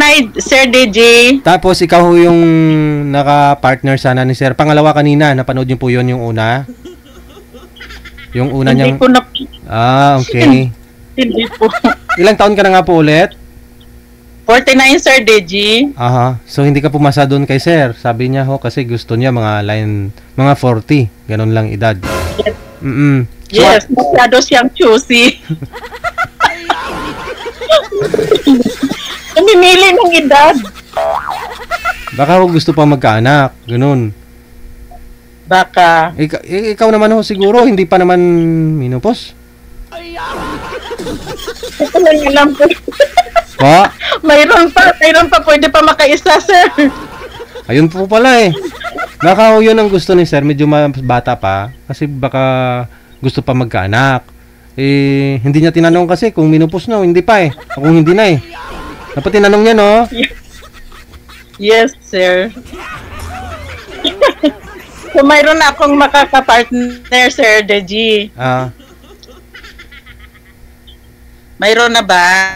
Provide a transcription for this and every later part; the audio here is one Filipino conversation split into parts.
49, Sir DJ. Tapos ikaw ho yung naka-partner sana ni Sir. Pangalawa kanina, napanood niyo po yun yung una? Yung una Hindi niyang... ko na... okay. Hindi po. Ilang taon ka na nga po ulit? 49, Sir DJ. Aha. So hindi ka pumasa doon kay Sir. Sabi niya ho kasi gusto niya mga 40. Ganun lang edad. Yes, So, yes, masyado siyang choosy. Namimili ng edad. baka ho gusto pa magkaanak. Ganun. Baka. Ikaw naman ho siguro, hindi pa naman minupos. Ito lang alam ko. Pa? Mayroon pa, pwede pa makaisa, sir. Ayun po pala eh. Baka ho yun ang gusto ni Sir, medyo bata pa. Kasi baka gusto pa magkaanak. Eh, hindi niya tinanong kasi kung minupos na o hindi pa eh. O kung hindi na eh. Dapat tinanong niya, no? Yes, sir. So, mayroon na akong makakapartner, Sir Deji. Mayroon na ba?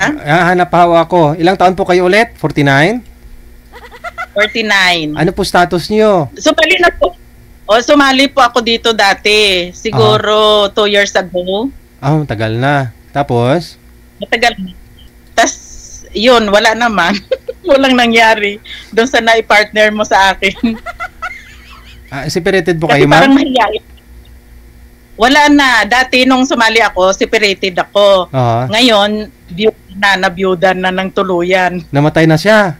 Hanap pa ho ako. Ilang taon po kayo ulit? 49? 49. Ano po status niyo? Sumali na po. Sumali po ako dito dati. Siguro 2 years ago. Tagal na. Tapos? Matagal. Tas, yun, wala naman. Walang nangyari. Doon sa nai-partner mo sa akin. Separated po Kasi kayo, ma'am? parang mahiyain. Wala na. Dati nung sumali ako, separated ako. Ngayon, nabiyuda na ng tuluyan. Namatay na siya?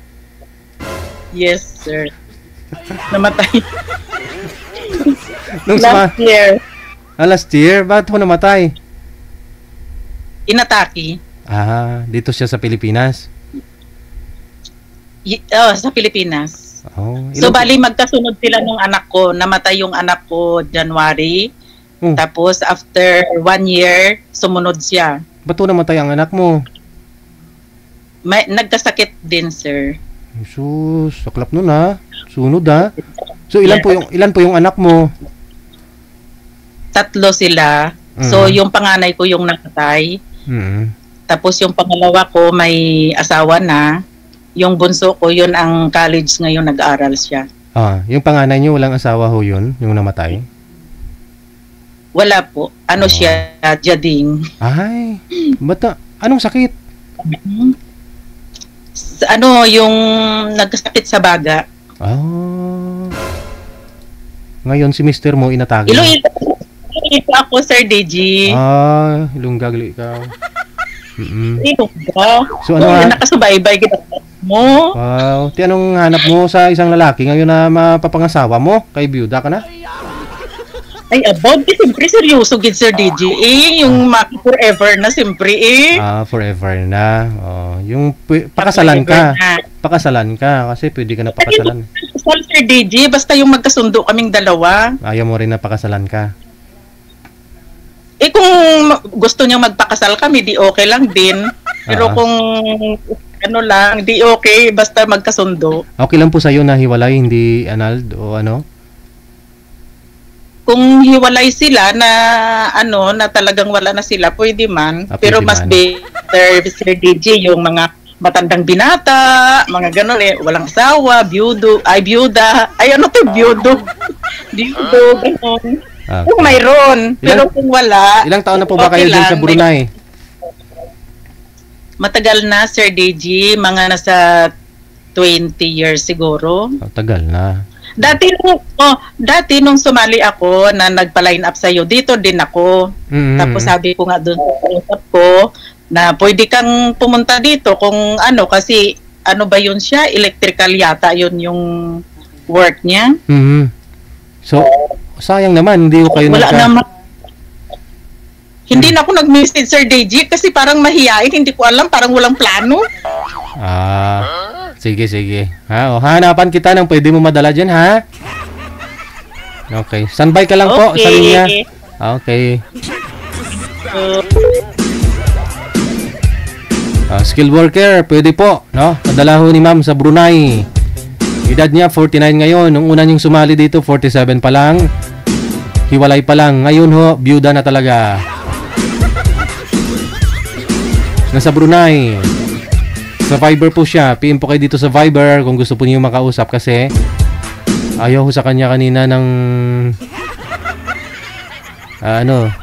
Yes, sir. Namatay. Last year. Last year? Ba't ho namatay? Inatake. Dito siya sa Pilipinas? Sa Pilipinas. So, So, bali magkasunod sila nung anak ko. Namatay yung anak ko January. Tapos, after 1 year, sumunod siya. Ba't ho namatay ang anak mo? Nagkasakit din, sir. Jesus, saklap nun ha. Sunod ha. So, ilan po yung anak mo? 3 sila. So, yung panganay ko yung nakatay. Tapos, yung pangalawa ko may asawa na. Yung bunso ko, yun ang college ngayon, nag-aaral siya. Yung panganay niyo, walang asawa ho yun? Yung namatay? Wala po. Siya, Jading. Ay, anong sakit? Yung nagkasakit sa baga. Ngayon si mister mo inatake. Ito ako, Sir Deji. Ilonggagali ikaw. Ilongga. So ano nakasubaybay kita mo. Wow. Anong hanap mo sa isang lalaki ngayon na mapapangasawa mo? Kay byuda ka na? Ay, about siyempre seryoso gid, Sir DJ. Yung forever na siyempre forever na. Yung pakasalan ka. Pakasalan ka kasi pwede ka na pakasalan. Sir DJ, basta yung magkasundo kaming dalawa. Ayaw mo rin na pakasalan ka. Kung gusto niya magpakasal kami, di okay lang din. Pero kung di okay, basta magkasundo. Okay lang po sa'yo na hiwalay, hindi annulled o ano? Kung hiwalay sila na na talagang wala na sila, pwede man. Pero mas better, Sir DJ, yung mga matandang binata, mga gano'n walang asawa, byuda. Byudo, gano'n. Kung mayroon, pero kung wala. Ilang taon na po ba kayo dyan sa Brunei? Matagal na, Sir DJ, mga nasa 20 years siguro. Tagal na. Dati nung sumali ako na nagpa-line up sa'yo, dito din ako. Tapos sabi ko nga doon sa usap ko na pwede kang pumunta dito kung kasi ba yun siya? Electrical yata yun yung work niya. So, sayang naman, hindi ko kayo wala naman. Hindi na ako nag-message, Sir DJ, kasi parang mahihain, hindi ko alam, parang walang plano. Sige. Hanapan kita ng pwede mo madala dyan, ha? Okay. Standby ka lang po sa linya. Okay. Skilled worker, pwede po, no? Padala ho ni ma'am sa Brunei. Edad niya 49 ngayon. Nung una niyong sumali dito, 47 pa lang. Hiwalay pa lang. Ngayon ho, byuda na talaga. Nasa Brunei. Sa Viber po siya. PM po kayo dito sa Viber kung gusto po niyo makausap kasi ayaw ko sa kanya kanina ng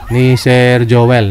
ni Sir Joel.